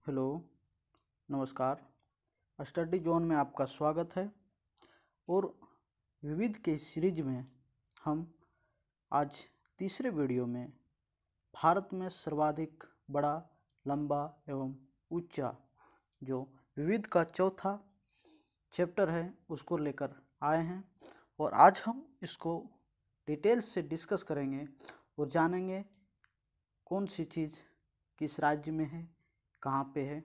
Hello, नमस्कार। Study zone में आपका स्वागत है। और विविध के सीरीज में हम आज तीसरे वीडियो में भारत में सर्वाधिक बड़ा, लंबा एवं ऊंचा जो विविध का चौथा चैप्टर है उसको लेकर आए हैं। और आज हम इसको डिटेल से डिस्कस करेंगे और जानेंगे कौन सी चीज़ किस राज्य में है, कहाँ पे है।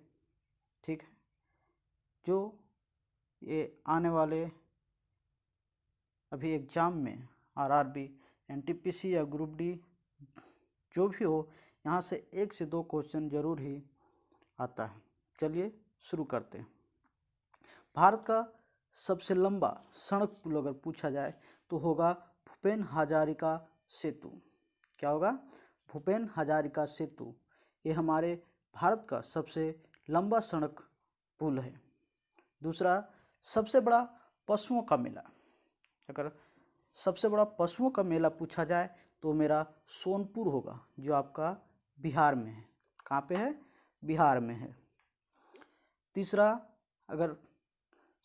ठीक है, जो ये आने वाले अभी एग्ज़ाम में आरआरबी, एनटीपीसी या ग्रुप डी जो भी हो, यहाँ से 1 से 2 क्वेश्चन जरूर ही आता है। चलिए शुरू करते हैं। भारत का सबसे लंबा सड़क पुल अगर पूछा जाए तो होगा भूपेन हजारिका सेतु। क्या होगा? भूपेन हजारिका सेतु। ये हमारे भारत का सबसे लंबा सड़क पुल है। दूसरा, सबसे बड़ा पशुओं का मेला। अगर सबसे बड़ा पशुओं का मेला पूछा जाए तो मेरा सोनपुर होगा, जो आपका बिहार में है। कहाँ पे है? बिहार में है। तीसरा, अगर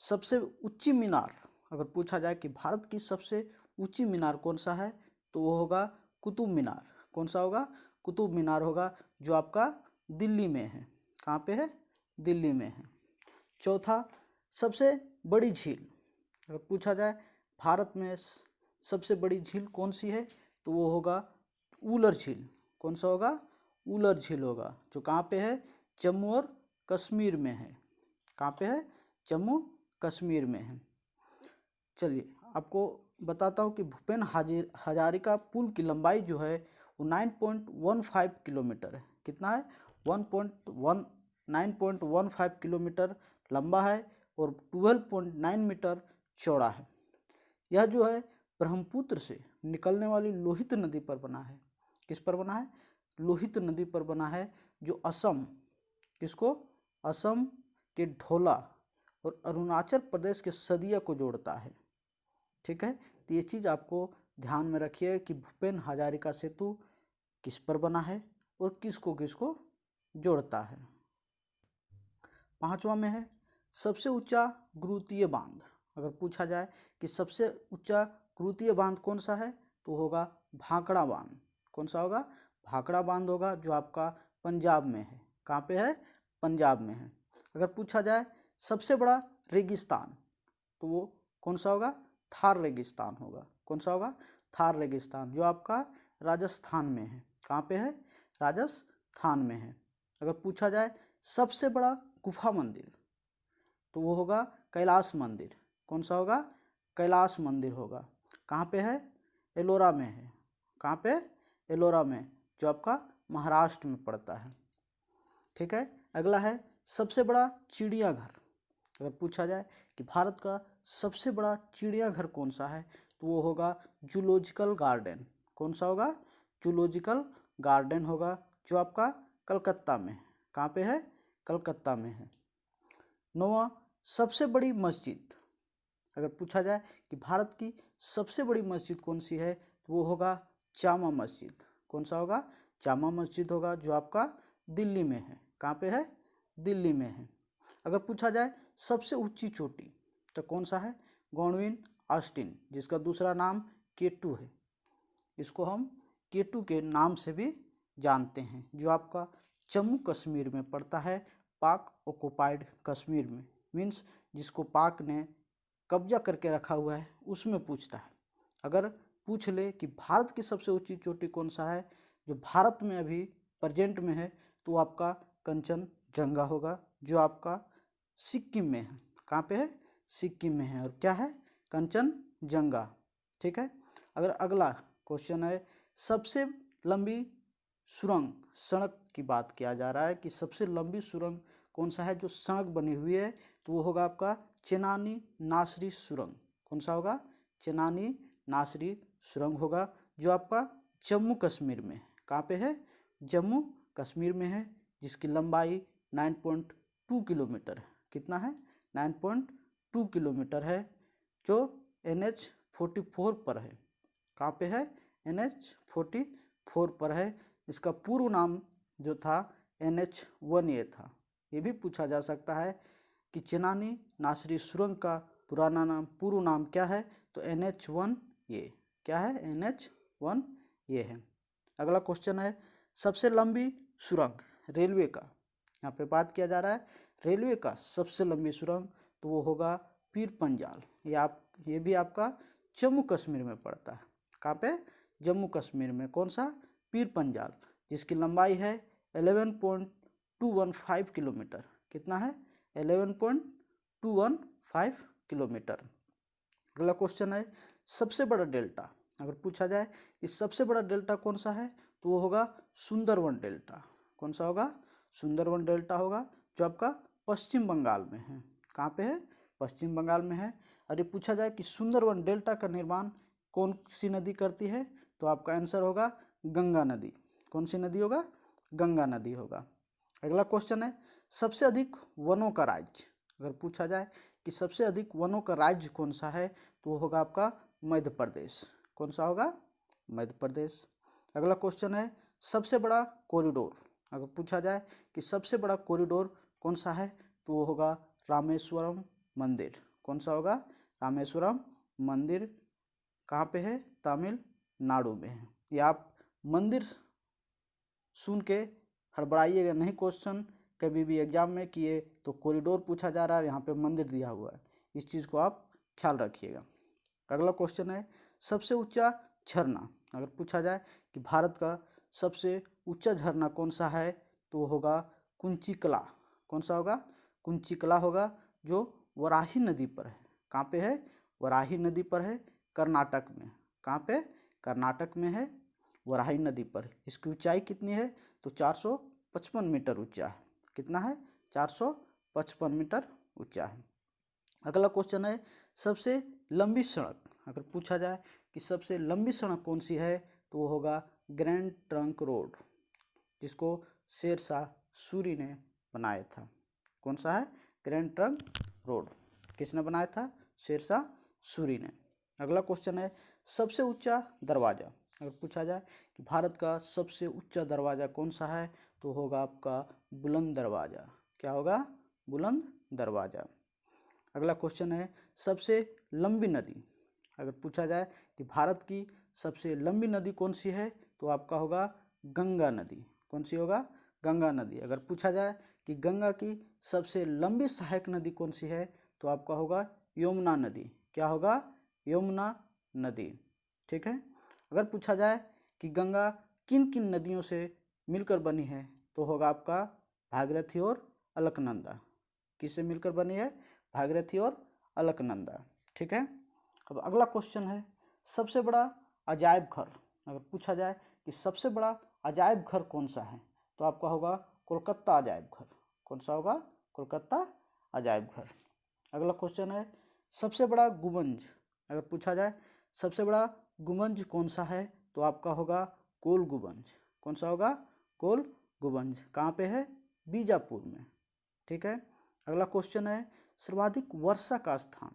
सबसे ऊंची मीनार अगर पूछा जाए कि भारत की सबसे ऊंची मीनार कौन सा है तो वो होगा कुतुब मीनार। कौन सा होगा? कुतुब मीनार होगा, जो आपका दिल्ली में है। कहाँ पे है? दिल्ली में है। चौथा, सबसे बड़ी झील अगर पूछा जाए भारत में सबसे बड़ी झील कौन सी है तो वो होगा उलर झील। कौन सा होगा? उलर झील होगा, जो कहाँ पे है? जम्मू और कश्मीर में है। कहाँ पे है? जम्मू कश्मीर में है। चलिए आपको बताता हूँ कि भूपेन हजारिका पुल की लंबाई जो है वो 9.15 किलोमीटर है। कितना है? 9.15 किलोमीटर लंबा है और 12.9 मीटर चौड़ा है। यह जो है ब्रह्मपुत्र से निकलने वाली लोहित नदी पर बना है। किस पर बना है? लोहित नदी पर बना है, जो असम, किसको? असम के ढोला और अरुणाचल प्रदेश के सदिया को जोड़ता है। ठीक है, तो ये चीज़ आपको ध्यान में रखिए कि भूपेन हजारिका सेतु किस पर बना है और किसको किसको जोड़ता है। 5वां में है सबसे ऊंचा गुरुत्वीय बांध। अगर पूछा जाए कि सबसे ऊंचा गुरुत्वीय बांध कौन सा है तो होगा भाखड़ा बांध। कौन सा होगा? भाखड़ा बांध होगा, जो आपका पंजाब में है। कहाँ पे है? पंजाब में है। अगर पूछा जाए सबसे बड़ा रेगिस्तान तो वो कौन सा होगा? थार रेगिस्तान होगा। कौन सा होगा? थार रेगिस्तान, जो आपका राजस्थान में है। कहाँ पे है? राजस्थान में है। अगर पूछा जाए सबसे बड़ा गुफा मंदिर तो वो होगा कैलाश मंदिर। कौन सा होगा? कैलाश मंदिर होगा। कहाँ पे है? एलोरा में है। कहाँ पे? एलोरा में, जो आपका महाराष्ट्र में पड़ता है। ठीक है, अगला है सबसे बड़ा चिड़ियाघर। अगर पूछा जाए कि भारत का सबसे बड़ा चिड़ियाघर कौन सा है तो वो होगा जूलॉजिकल गार्डन। कौन सा होगा? जूलॉजिकल गार्डन होगा, जो आपका कलकत्ता में है। कहाँ पे है? कलकत्ता में है। 9वां, सबसे बड़ी मस्जिद। अगर पूछा जाए कि भारत की सबसे बड़ी मस्जिद कौन सी है तो वो होगा जामा मस्जिद। कौन सा होगा? जामा मस्जिद होगा, जो आपका दिल्ली में है। कहाँ पे है? दिल्ली में है। अगर पूछा जाए सबसे ऊंची चोटी तो कौन सा है? गॉडविन ऑस्टिन, जिसका दूसरा नाम K2 है। इसको हम K2 के नाम से भी जानते हैं, जो आपका जम्मू कश्मीर में पड़ता है, पाक ऑक्युपाइड कश्मीर में। मीन्स जिसको पाक ने कब्जा करके रखा हुआ है उसमें पूछता है। अगर पूछ ले कि भारत की सबसे ऊंची चोटी कौन सा है जो भारत में अभी प्रेजेंट में है तो आपका कंचनजंगा होगा, जो आपका सिक्किम में है। कहाँ पे है? सिक्किम में है। और क्या है? कंचनजंगा। ठीक है, अगर अगला क्वेश्चन है सबसे लंबी सुरंग सड़क की बात किया जा रहा है कि सबसे लंबी सुरंग कौन सा है जो सड़क बनी हुई है तो वो होगा आपका चेनानी नासरी सुरंग। कौन सा होगा? चेनानी नासरी सुरंग होगा, जो आपका जम्मू कश्मीर में है। कहाँ पे है? जम्मू कश्मीर में है, जिसकी लंबाई 9.2 किलोमीटर है। कितना है? 9.2 किलोमीटर है, जो NH44 पर है। कहाँ पे है? NH44 पर है। इसका पूर्व नाम जो था NH1A था। ये भी पूछा जा सकता है कि चेनानी नासरी सुरंग का पुराना नाम पूर्व नाम क्या है, तो NH1 ये क्या है, NH1 ये है। अगला क्वेश्चन है सबसे लंबी सुरंग रेलवे का, यहाँ पे बात किया जा रहा है रेलवे का सबसे लंबी सुरंग, तो वो होगा पीर पंजाल। ये भी आपका जम्मू कश्मीर में पड़ता है। कहाँ पे, जम्मू कश्मीर में। कौन सा, पीर पंजाल, जिसकी लंबाई है 11.215 किलोमीटर। कितना है, 11.215 किलोमीटर। अगला क्वेश्चन है सबसे बड़ा डेल्टा, अगर पूछा जाए कि सबसे बड़ा डेल्टा कौन सा है, तो वो होगा सुंदरवन डेल्टा। कौन सा होगा, सुंदरवन डेल्टा होगा, जो आपका पश्चिम बंगाल में है। कहाँ पे है, पश्चिम बंगाल में है। और ये पूछा जाए कि सुंदरवन डेल्टा का निर्माण कौन सी नदी करती है, तो आपका आंसर होगा गंगा नदी। कौन सी नदी होगा, गंगा नदी होगा। अगला क्वेश्चन है सबसे अधिक वनों का राज्य, अगर पूछा जाए कि सबसे अधिक वनों का राज्य कौन सा है, तो वो होगा आपका मध्य प्रदेश। कौन सा होगा, मध्य प्रदेश। अगला क्वेश्चन है सबसे बड़ा कॉरिडोर, अगर पूछा जाए कि सबसे बड़ा कॉरिडोर कौन सा है, तो वो होगा रामेश्वरम मंदिर। कौन सा होगा, रामेश्वरम मंदिर। कहाँ पे है, तमिलनाडु में है। ये आप मंदिर सुन के हड़बड़ाइएगा नहीं, क्वेश्चन कभी भी एग्जाम में किए तो कॉरिडोर पूछा जा रहा है, यहाँ पे मंदिर दिया हुआ है, इस चीज़ को आप ख्याल रखिएगा। अगला क्वेश्चन है सबसे ऊंचा झरना, अगर पूछा जाए कि भारत का सबसे ऊंचा झरना कौन सा है, तो वो होगा कुंचिकला। कौन सा होगा, कुंचिकला होगा, जो वराही नदी पर है। कहाँ पे है, वराही नदी पर है, कर्नाटक में। कहाँ पे, कर्नाटक में है, वराही नदी पर। इसकी ऊंचाई कितनी है, तो 455 मीटर ऊंचा है। कितना है, 455 मीटर ऊंचा है। अगला क्वेश्चन है सबसे लंबी सड़क, अगर पूछा जाए कि सबसे लंबी सड़क कौन सी है, तो वो होगा ग्रैंड ट्रंक रोड, जिसको शेरशाह सूरी ने बनाया था। कौन सा है, ग्रैंड ट्रंक रोड, किसने बनाया था, शेरशाह सूरी ने। अगला क्वेश्चन है सबसे ऊंचा दरवाज़ा, अगर पूछा जाए कि भारत का सबसे ऊंचा दरवाज़ा कौन सा है, तो होगा आपका बुलंद दरवाज़ा। क्या होगा, बुलंद दरवाज़ा। अगला क्वेश्चन है सबसे लंबी नदी, अगर पूछा जाए कि भारत की सबसे लंबी नदी कौन सी है, तो आपका होगा गंगा नदी। कौन सी होगा, गंगा नदी। अगर पूछा जाए कि गंगा की सबसे लंबी सहायक नदी कौन सी है, तो आपका होगा यमुना नदी। क्या होगा, यमुना नदी। ठीक है। अगर पूछा जाए कि गंगा किन किन नदियों से मिलकर बनी है, तो होगा आपका भागीरथी और अलकनंदा। किससे मिलकर बनी है, भागीरथी और अलकनंदा। ठीक है। अब अगला क्वेश्चन है सबसे बड़ा अजायब घर, अगर पूछा जाए कि सबसे बड़ा अजायब घर कौन सा है, तो आपका होगा कोलकाता अजायब घर। कौन सा होगा, कोलकाता अजायब घर। अगला क्वेश्चन है सबसे बड़ा गुंबज, अगर पूछा जाए सबसे बड़ा गुंबज कौन सा है, तो आपका होगा गोल गुंबज। कौन सा होगा, गोल गुंबज। कहाँ पे है, बीजापुर में। ठीक है। अगला क्वेश्चन है सर्वाधिक वर्षा का स्थान,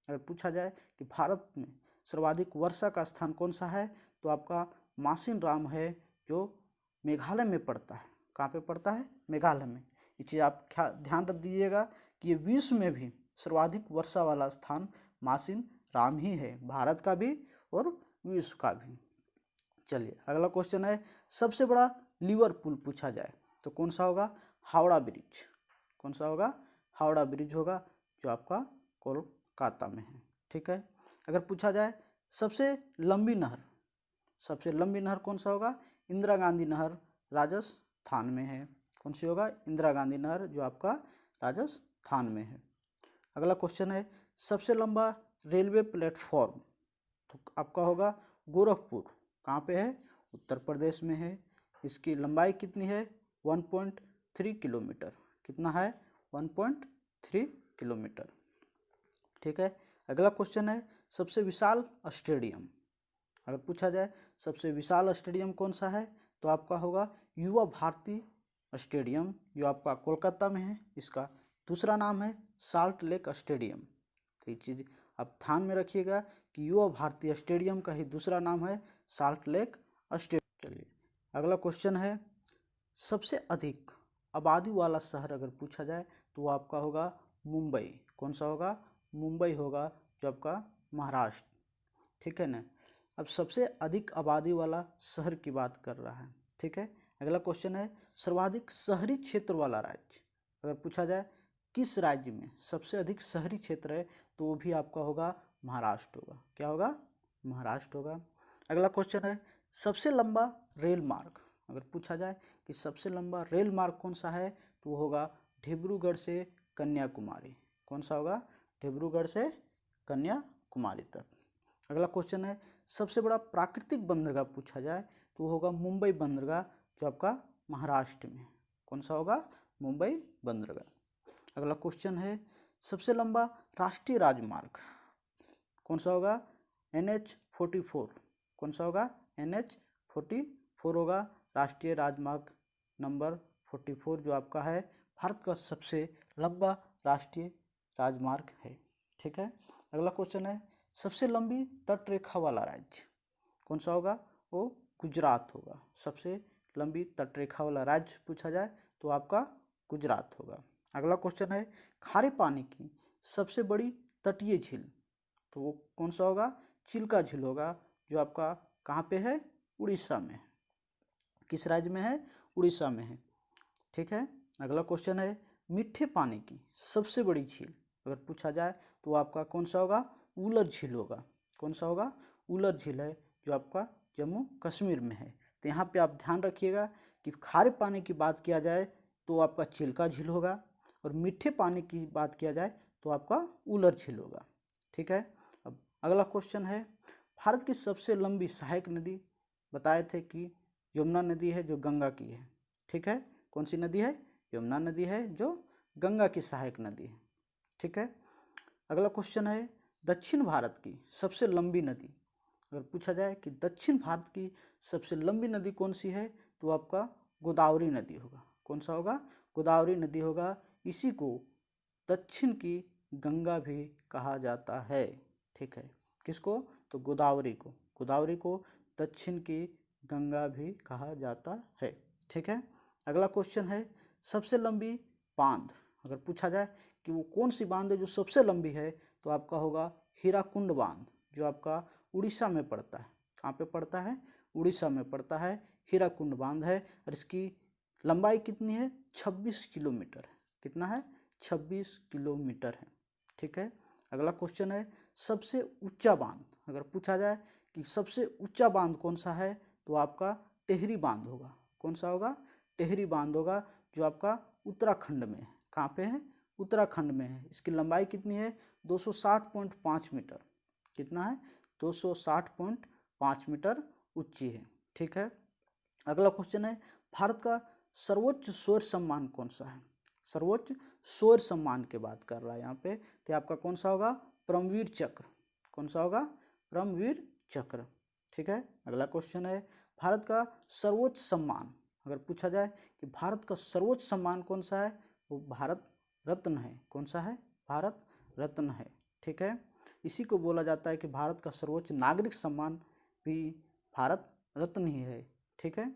अगर पूछा जाए कि भारत में सर्वाधिक वर्षा का स्थान कौन सा है, तो आपका मासिन राम है, जो मेघालय में पड़ता है। कहाँ पे पड़ता है, मेघालय में। ये चीज़ आप ध्यान रख दीजिएगा कि ये विश्व में भी सर्वाधिक वर्षा वाला स्थान मासिन राम ही है, भारत का भी और विश्व का भी। चलिए अगला क्वेश्चन है सबसे बड़ा लीवर पुल पूछा जाए तो कौन सा होगा, हावड़ा ब्रिज। कौन सा होगा, हावड़ा ब्रिज होगा, जो आपका कोलकाता में है। ठीक है। अगर पूछा जाए सबसे लंबी नहर, सबसे लंबी नहर कौन सा होगा, इंदिरा गांधी नहर, राजस्थान में है। कौन सी होगा, इंदिरा गांधी नहर, जो आपका राजस्थान में है। अगला क्वेश्चन है सबसे लंबा रेलवे प्लेटफॉर्म, तो आपका होगा गोरखपुर। कहाँ पे है, उत्तर प्रदेश में है। इसकी लंबाई कितनी है, 1.3 किलोमीटर। कितना है, 1.3 किलोमीटर। ठीक है। अगला क्वेश्चन है सबसे विशाल स्टेडियम, अगर पूछा जाए सबसे विशाल स्टेडियम कौन सा है, तो आपका होगा युवा भारती स्टेडियम, जो आपका कोलकाता में है। इसका दूसरा नाम है साल्ट लेक स्टेडियम। तो ये चीज़ आप ध्यान में रखिएगा कि युवा भारती स्टेडियम का ही दूसरा नाम है साल्ट लेक स्टेडियम। चलिए अगला क्वेश्चन है सबसे अधिक आबादी वाला शहर अगर पूछा जाए तो वो आपका होगा मुंबई। कौन सा होगा? मुंबई होगा, जो आपका महाराष्ट्र। ठीक है ना। अब सबसे अधिक आबादी वाला शहर की बात कर रहा है। ठीक है, अगला क्वेश्चन है सर्वाधिक शहरी क्षेत्र वाला राज्य। अगर पूछा जाए किस राज्य में सबसे अधिक शहरी क्षेत्र है, तो वो भी आपका होगा महाराष्ट्र होगा। क्या होगा? महाराष्ट्र होगा। अगला क्वेश्चन है सबसे लंबा रेल मार्ग। अगर पूछा जाए कि सबसे लंबा रेल मार्ग कौन सा है, तो वो होगा डिब्रूगढ़ से कन्याकुमारी। कौन सा होगा? डिब्रूगढ़ से कन्याकुमारी तक। अगला क्वेश्चन है सबसे बड़ा प्राकृतिक बंदरगाह पूछा जाए तो होगा मुंबई बंदरगाह, जो आपका महाराष्ट्र में। कौन सा होगा? मुंबई बंदरगाह। अगला क्वेश्चन है सबसे लंबा राष्ट्रीय राजमार्ग कौन सा होगा? NH-44। कौन सा होगा? NH-44 होगा राष्ट्रीय राजमार्ग नंबर 44, जो आपका है भारत का सबसे लंबा राष्ट्रीय राजमार्ग है। ठीक है, अगला क्वेश्चन है सबसे लंबी तट रेखा वाला राज्य कौन सा होगा? वो गुजरात होगा। सबसे लंबी तट रेखा वाला राज्य पूछा जाए तो आपका गुजरात होगा। अगला क्वेश्चन है खारे पानी की सबसे बड़ी तटीय झील, तो वो कौन सा होगा? चिल्का झील होगा, जो आपका कहाँ पे है? उड़ीसा में। किस राज्य में है? उड़ीसा में है। ठीक है, अगला क्वेश्चन है मीठे पानी की सबसे बड़ी झील अगर पूछा जाए तो आपका कौन सा होगा? उलर झील होगा। कौन सा होगा? उलर झील है, जो आपका जम्मू कश्मीर में है। तो यहाँ पे आप ध्यान रखिएगा कि खारे पानी की बात किया जाए तो आपका चिल्का झील होगा, और मीठे पानी की बात किया जाए तो आपका उलर झील होगा। ठीक है, अब अगला क्वेश्चन है भारत की सबसे लंबी सहायक नदी बताए थे कि यमुना नदी है, जो गंगा की है। ठीक है, कौन सी नदी है? यमुना नदी है, जो गंगा की सहायक नदी है। ठीक है, अगला क्वेश्चन है दक्षिण भारत की सबसे लंबी नदी। अगर पूछा जाए कि दक्षिण भारत की सबसे लंबी नदी कौन सी है, तो आपका गोदावरी नदी होगा। कौन सा होगा? गोदावरी नदी होगा। इसी को दक्षिण की गंगा भी कहा जाता है। ठीक है, किसको? तो गोदावरी को। गोदावरी को दक्षिण की गंगा भी कहा जाता है। ठीक है, अगला क्वेश्चन है सबसे लंबी बांध। अगर पूछा जाए कि वो कौन सी बांध है जो सबसे लंबी है, तो आपका होगा हीराकुंड बांध, जो आपका उड़ीसा में पड़ता है। कहाँ पे पड़ता है? उड़ीसा में पड़ता है। हीराकुंड बांध है, और इसकी लंबाई कितनी है? 26 किलोमीटर है। कितना है? 26 किलोमीटर है। ठीक है, अगला क्वेश्चन है सबसे ऊंचा बांध। अगर पूछा जाए कि सबसे ऊंचा बांध कौन सा है, तो आपका टेहरी बांध होगा। कौन सा होगा? टेहरी बांध होगा, जो आपका उत्तराखंड में है। कहाँ पे है? उत्तराखंड में है। इसकी लंबाई कितनी है? 260.5 मीटर। कितना है? 260.5 मीटर ऊंची है। ठीक है, अगला क्वेश्चन है भारत का सर्वोच्च शौर्य सम्मान कौन सा है? सर्वोच्च शौर्य सम्मान की बात कर रहा है यहाँ पे, तो आपका कौन सा होगा? परमवीर चक्र। कौन सा होगा? परमवीर चक्र। ठीक है, अगला क्वेश्चन है भारत का सर्वोच्च सम्मान। अगर पूछा जाए कि भारत का सर्वोच्च सम्मान कौन सा है, वो भारत रत्न है। कौन सा है? भारत रत्न है। ठीक है, इसी को बोला जाता है कि भारत का सर्वोच्च नागरिक सम्मान भी भारत रत्न ही है। ठीक है,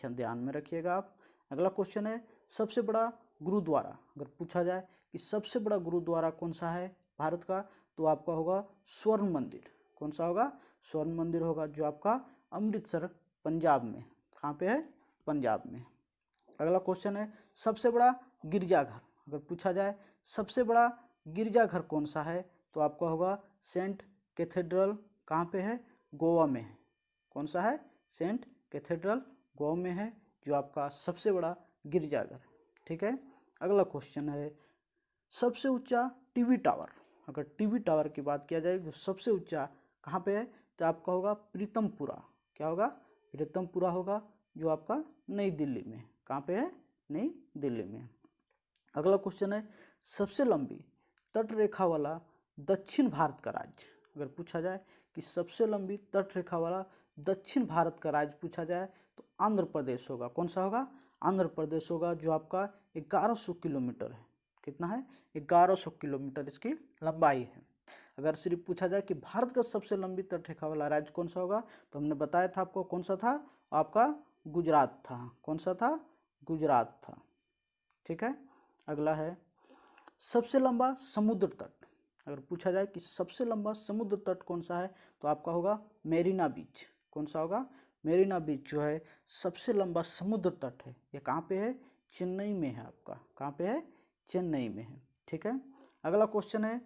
ध्यान में रखिएगा आप। अगला क्वेश्चन है सबसे बड़ा गुरुद्वारा। अगर पूछा जाए कि सबसे बड़ा गुरुद्वारा कौन सा है भारत का, तो आपका होगा स्वर्ण मंदिर। कौन सा होगा? स्वर्ण मंदिर होगा, जो आपका अमृतसर पंजाब में। कहाँ पे है? पंजाब में। अगला क्वेश्चन है सबसे बड़ा गिरजाघर। अगर पूछा जाए सबसे बड़ा गिरजाघर कौन सा है, तो आपका होगा सेंट कैथेड्रल। कहाँ पे है? गोवा में है। कौन सा है? सेंट कैथेड्रल गोवा में है, जो आपका सबसे बड़ा गिरजाघर। ठीक है, अगला क्वेश्चन है सबसे ऊंचा टीवी टावर। अगर टीवी टावर की बात किया जाए जो सबसे ऊंचा कहाँ पे है, तो आपका होगा प्रीतमपुरा। क्या होगा? प्रीतमपुरा होगा, जो आपका नई दिल्ली में। कहाँ पे है? नई दिल्ली में। अगला क्वेश्चन है सबसे लंबी तट रेखा वाला दक्षिण भारत का राज्य। अगर पूछा जाए कि सबसे लंबी तट रेखा वाला दक्षिण भारत का राज्य पूछा जाए, तो आंध्र प्रदेश होगा। कौन सा होगा? आंध्र प्रदेश होगा, जो आपका 1100 किलोमीटर है। कितना है? 1100 किलोमीटर इसकी लंबाई है। अगर सिर्फ पूछा जाए कि भारत का सबसे लंबी तट रेखा वाला राज्य कौन सा होगा, तो हमने बताया था आपको कौन सा था? आपका गुजरात था। कौन सा था? गुजरात था। ठीक है। अगला है सबसे लंबा समुद्र तट। अगर पूछा जाए कि सबसे लंबा समुद्र तट कौन सा है तो आपका होगा मेरीना बीच। कौन सा होगा? मेरीना बीच जो है सबसे लंबा समुद्र तट है। ये कहाँ पे है? चेन्नई में है आपका। कहाँ पे है? चेन्नई में है। ठीक है। अगला क्वेश्चन है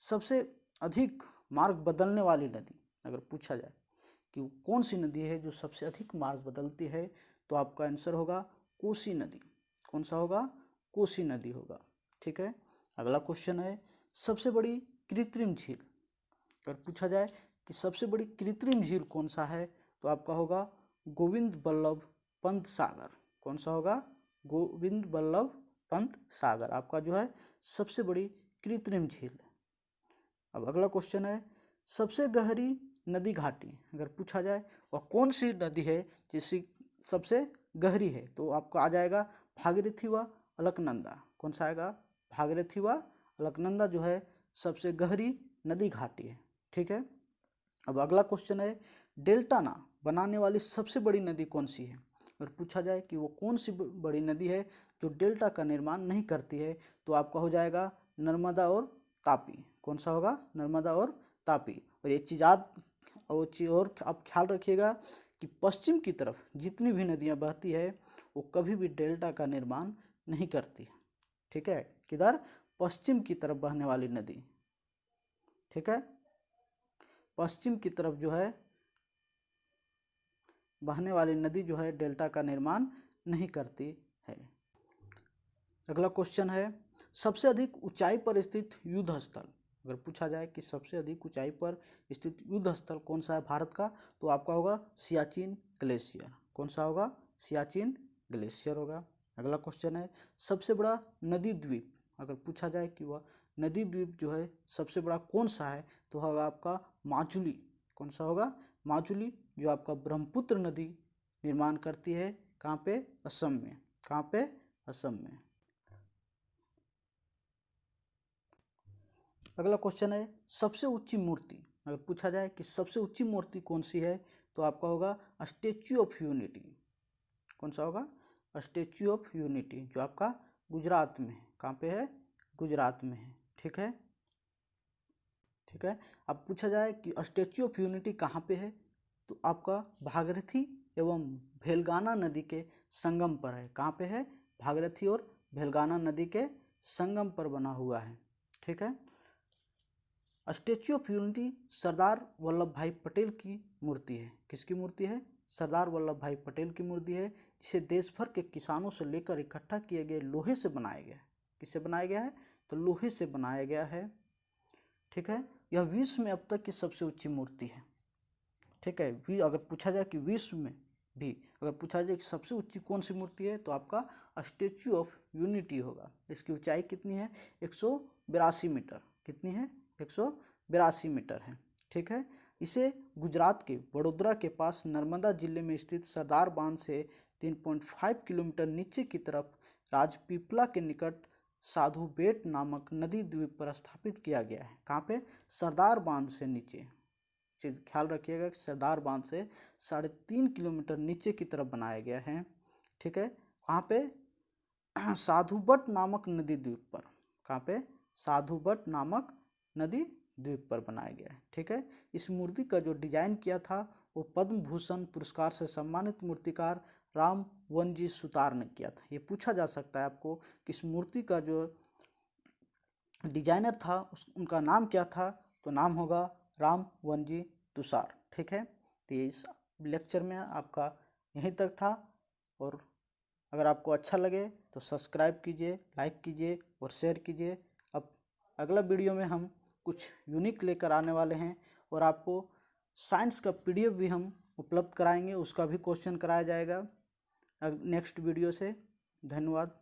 सबसे अधिक मार्ग बदलने वाली नदी। अगर पूछा जाए कि कौन सी नदी है जो सबसे अधिक मार्ग बदलती है तो आपका आंसर होगा कोसी नदी। कौन सा होगा? कोसी नदी होगा। ठीक है। अगला क्वेश्चन है सबसे बड़ी कृत्रिम झील। अगर पूछा जाए कि सबसे बड़ी कृत्रिम झील कौन सा है तो आपका होगा गोविंद बल्लभ पंत सागर। कौन सा होगा? गोविंद बल्लभ पंत सागर आपका जो है सबसे बड़ी कृत्रिम झील। अब अगला क्वेश्चन है सबसे गहरी नदी घाटी। अगर पूछा जाए वह कौन सी नदी है जिसकी सबसे गहरी है तो आपको आ जाएगा भागीरथी व अलकनंदा। कौन सा आएगा? भागीरथी व अलकनंदा जो है सबसे गहरी नदी घाटी है। ठीक है। अब अगला क्वेश्चन है डेल्टा ना बनाने वाली सबसे बड़ी नदी कौन सी है। अगर पूछा जाए कि वो कौन सी बड़ी नदी है जो डेल्टा का निर्माण नहीं करती है तो आपका हो जाएगा नर्मदा और तापी। कौन सा होगा? नर्मदा और तापी। और एक चीज़ और आप ख्याल रखिएगा कि पश्चिम की तरफ जितनी भी नदियाँ बहती है वो कभी भी डेल्टा का निर्माण नहीं करती। ठीक है। किधर? पश्चिम की तरफ बहने वाली नदी। ठीक है। पश्चिम की तरफ जो है बहने वाली नदी जो है डेल्टा का निर्माण नहीं करती है। अगला क्वेश्चन है सबसे अधिक ऊंचाई पर स्थित युद्ध स्थल। अगर पूछा जाए कि सबसे अधिक ऊंचाई पर स्थित युद्ध स्थल कौन सा है भारत का तो आपका होगा सियाचिन ग्लेशियर। कौन सा होगा? सियाचिन ग्लेशियर होगा। अगला क्वेश्चन है सबसे बड़ा नदी द्वीप। अगर पूछा जाए कि वह नदी द्वीप जो है सबसे बड़ा कौन सा है तो होगा आपका माजुली। कौन सा होगा? माजुली जो आपका ब्रह्मपुत्र नदी निर्माण करती है। कहाँ पे? असम में। कहाँ पे? असम में। अगला क्वेश्चन है सबसे ऊंची मूर्ति। अगर पूछा जाए कि सबसे ऊंची मूर्ति कौन सी है तो आपका होगा स्टैच्यू ऑफ यूनिटी। कौन सा होगा? स्टैच्यू ऑफ यूनिटी जो आपका गुजरात में है। कहाँ पे है? गुजरात में है। ठीक है। ठीक है। अब पूछा जाए कि स्टैच्यू ऑफ यूनिटी कहाँ पे है तो आपका भागीरथी एवं भेलगाना नदी के संगम पर है। कहाँ पे है? भागीरथी और भेलगाना नदी के संगम पर बना हुआ है। ठीक है। Statue of unity Sardar Vallabh भाई पटेल की मूर्ति है। किसकी मूर्ति है? सरदार वल्लभ भाई पटेल की मूर्ति है जिसे देश भर के किसानों से लेकर इकट्ठा किए गए लोहे से बनाया गया है। किससे बनाया गया है? तो लोहे से बनाया गया है। ठीक है। यह विश्व में अब तक की सबसे ऊंची मूर्ति है। ठीक है। अगर पूछा जाए कि विश्व में भी अगर पूछा जाए कि सबसे ऊंची कौन सी मूर्ति है तो आपका स्टैच्यू ऑफ यूनिटी होगा। इसकी ऊंचाई कितनी है? 182 मीटर। कितनी है? 182 मीटर है। ठीक है। इसे गुजरात के वडोदरा के पास नर्मदा जिले में स्थित सरदार बांध से 3.5 किलोमीटर नीचे की तरफ राजपीपला के निकट साधु बेट नामक नदी द्वीप पर स्थापित किया गया है। कहाँ पे? सरदार बांध से नीचे। चीज़ ख्याल रखिएगा कि सरदार बांध से 3.5 किलोमीटर नीचे की तरफ बनाया गया है। ठीक है। कहाँ पे? साधुबट नामक नदी द्वीप पर। कहाँ पे? साधुबट नामक नदी द्वीप पर बनाया गया है। ठीक है। इस मूर्ति का जो डिजाइन किया था वो पद्म भूषण पुरस्कार से सम्मानित मूर्तिकार राम वनजी सुतार ने किया था। ये पूछा जा सकता है आपको कि इस मूर्ति का जो डिजाइनर था उनका नाम क्या था तो नाम होगा राम वनजी तुषार। ठीक है। तो ये इस लेक्चर में आपका यहीं तक था। और अगर आपको अच्छा लगे तो सब्सक्राइब कीजिए, लाइक कीजिए और शेयर कीजिए। अब अगला वीडियो में हम कुछ यूनिक लेकर आने वाले हैं और आपको साइंस का PDF भी हम उपलब्ध कराएंगे। उसका भी क्वेश्चन कराया जाएगा नेक्स्ट वीडियो से। धन्यवाद।